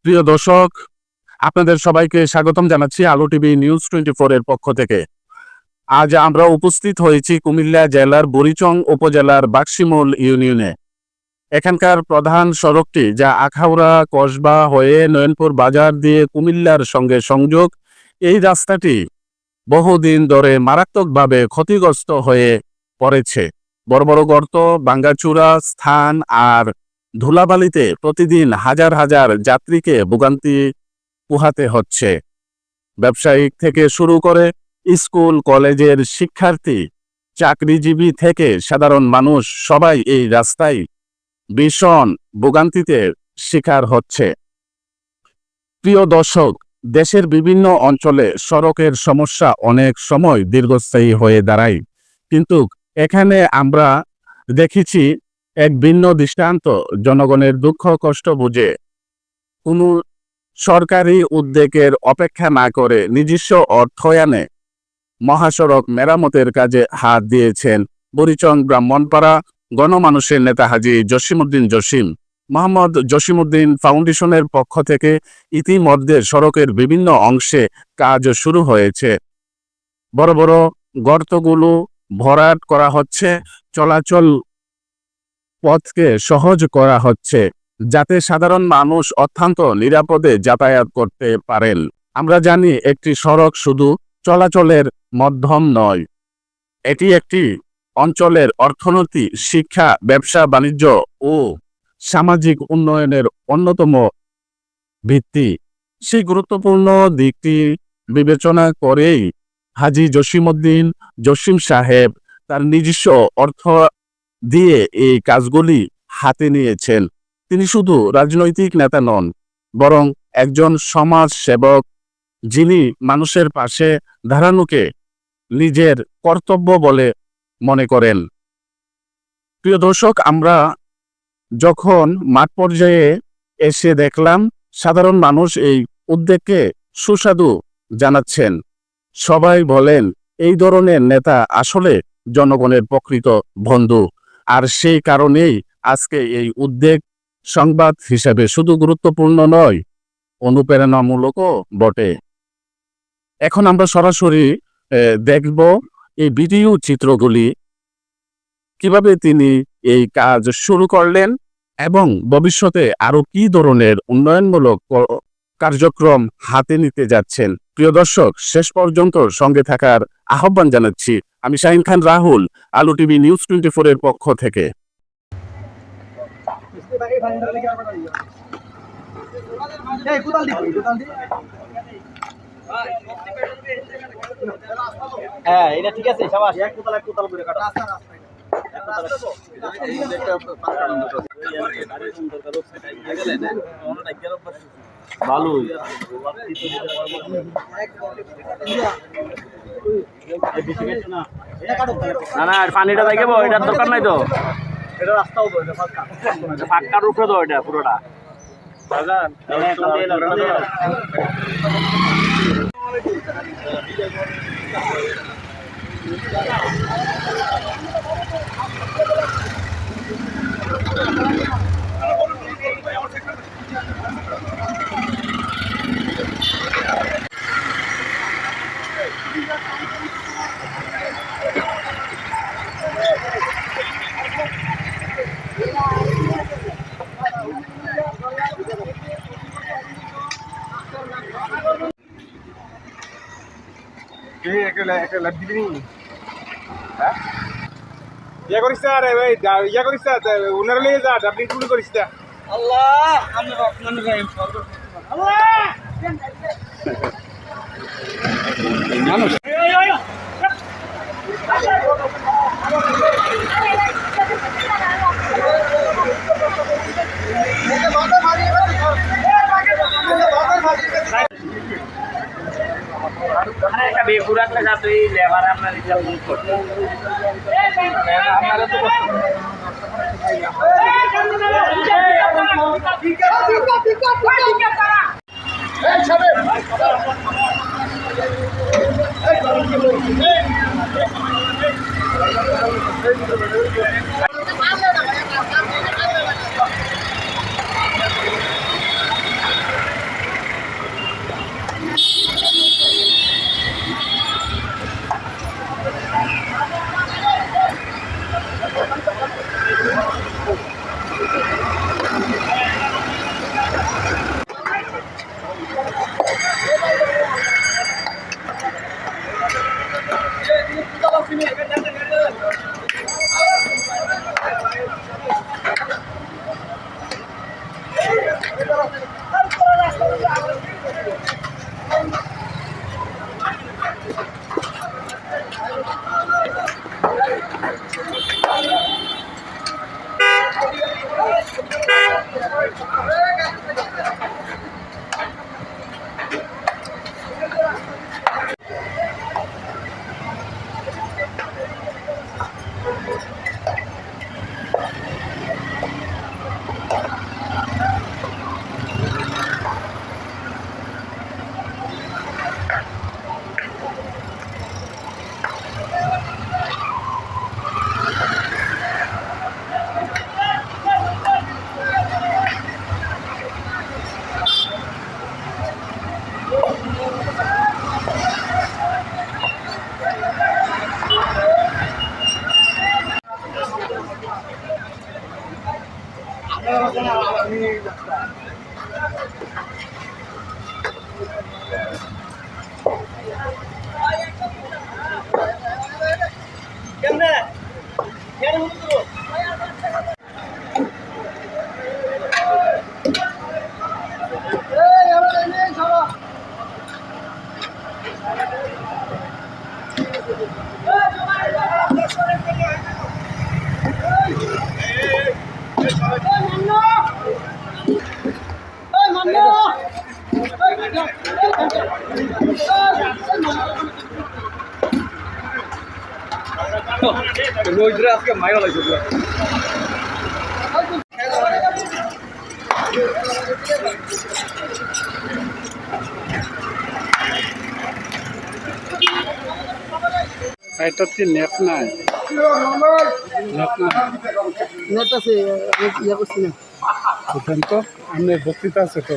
প্রিয় দর্শক, আপনাদের সবাইকে স্বাগতম জানাচ্ছি আলো টিভি নিউজ 24 এর পক্ষ থেকে। আজ আমরা উপস্থিত হয়েছি কুমিল্লা জেলার বুড়িচং উপজেলার বাক্সিমূল ইউনিয়নে। এখানকার প্রধান সড়কটি, যা আখাউড়া কসবা হয়ে নয়নপুর বাজার দিয়ে কুমিল্লার সঙ্গে সংযোগ, এই রাস্তাটি বহুদিন ধরে মারাত্মকভাবে ক্ষতিগ্রস্ত হয়ে পড়েছে। বড় বড় গর্ত, ভাঙ্গাচুরা স্থান আর ধুলাবালিতে প্রতিদিন হাজার হাজার যাত্রীকে ভোগান্তি পোহাতে হচ্ছে। ব্যবসায়িক থেকে শুরু করে স্কুল কলেজের শিক্ষার্থী, চাকরিজীবী থেকে সাধারণ মানুষ সবাই এই রাস্তায় ভীষণ ভোগান্তিতে শিকার হচ্ছে। প্রিয় দর্শক, দেশের বিভিন্ন অঞ্চলে সড়কের সমস্যা অনেক সময় দীর্ঘস্থায়ী হয়ে দাঁড়ায়, কিন্তু এখানে আমরা দেখেছি এক ভিন্ন দৃষ্টান্ত। জনগণের দুঃখ কষ্ট বুঝে কোনো সরকারি উদ্যোগের অপেক্ষা না করে নিজস্ব অর্থায়নে মহাসড়ক মেরামতের কাজে হাত দিয়েছেন বুড়িচং ব্রাহ্মণপাড়া গণমানুষের নেতা হাজী জসিমউদ্দিন জসিম। মোহাম্মদ জসিমউদ্দিন ফাউন্ডেশনের পক্ষ থেকে ইতিমধ্যে সড়কের বিভিন্ন অংশে কাজ শুরু হয়েছে। বড় বড় গর্তগুলো ভরাট করা হচ্ছে, চলাচল পথকে সহজ করা হচ্ছে, যাতে সাধারণ মানুষ অত্যন্ত নিরাপদে যাতায়াত করতে পারেন। আমরা জানি, একটি সড়ক শুধু চলাচলের মাধ্যম নয়, এটি একটি অঞ্চলের অর্থনীতি, শিক্ষা, ব্যবসা বাণিজ্য ও সামাজিক উন্নয়নের অন্যতম ভিত্তি। সেই গুরুত্বপূর্ণ দিকটি বিবেচনা করেই হাজী জসিমউদ্দিন জসিম সাহেব তার নিজস্ব অর্থ দিয়ে এই কাজগুলি হাতে নিয়েছেন। তিনি শুধু রাজনৈতিক নেতা নন, বরং একজন সমাজ সেবক, যিনি মানুষের পাশে দাঁড়ানোকে নিজের কর্তব্য বলে মনে করেন। প্রিয় দর্শক, আমরা যখন মাঠ পর্যায়ে এসে দেখলাম সাধারণ মানুষ এই উদ্যোগকে সুস্বাদু জানাচ্ছেন। সবাই বলেন, এই ধরনের নেতা আসলে জনগণের প্রকৃত বন্ধু। আর সেই কারণেই আজকে এই উদ্যোগ সংবাদ হিসেবে শুধু গুরুত্বপূর্ণ নয়, অনুপ্রেরণামূলকও বটে। এখন আমরা সরাসরি দেখব এই ভিডিও চিত্রগুলি, কিভাবে তিনি এই কাজ শুরু করলেন এবং ভবিষ্যতে আরো কি ধরনের উন্নয়নমূলক কার্যক্রম হাতে নিতে যাচ্ছেন। প্রিয় দর্শক, শেষ পর্যন্ত সঙ্গে থাকার আহ্বান জানাচ্ছি। আমি শাহিন খান রাহুল, আলো টিভি নিউজ 24 এর পক্ষ থেকে। হ্যাঁ, এটা ঠিক আছে। সাবাস, এক কোতাল করে কাটা। ভালোই না না, পানিটা দেখব, এটার দরকার নাই তো। এটা রাস্তাও তো, এটা ফাঁকার উপরে তো, এটা পুরোটা ইয়া করিস না রে ভাই, ইয়া করিস না, উনার লিয়ে যা, ডাবলিং টুলি করিস না। আল্লাহ, আমরা রহমান রহিম। আল্লাহ মানুষ একটা বেকুর রাখলে যা তুই লেবার আপনার হিসাব করতে আপনারা তো লইজরে আজকে মাইরা লাগছে এটা কি নেট নাই? নেট আছে ইয়া করছি না তো আমি বক্তৃতা আছে তো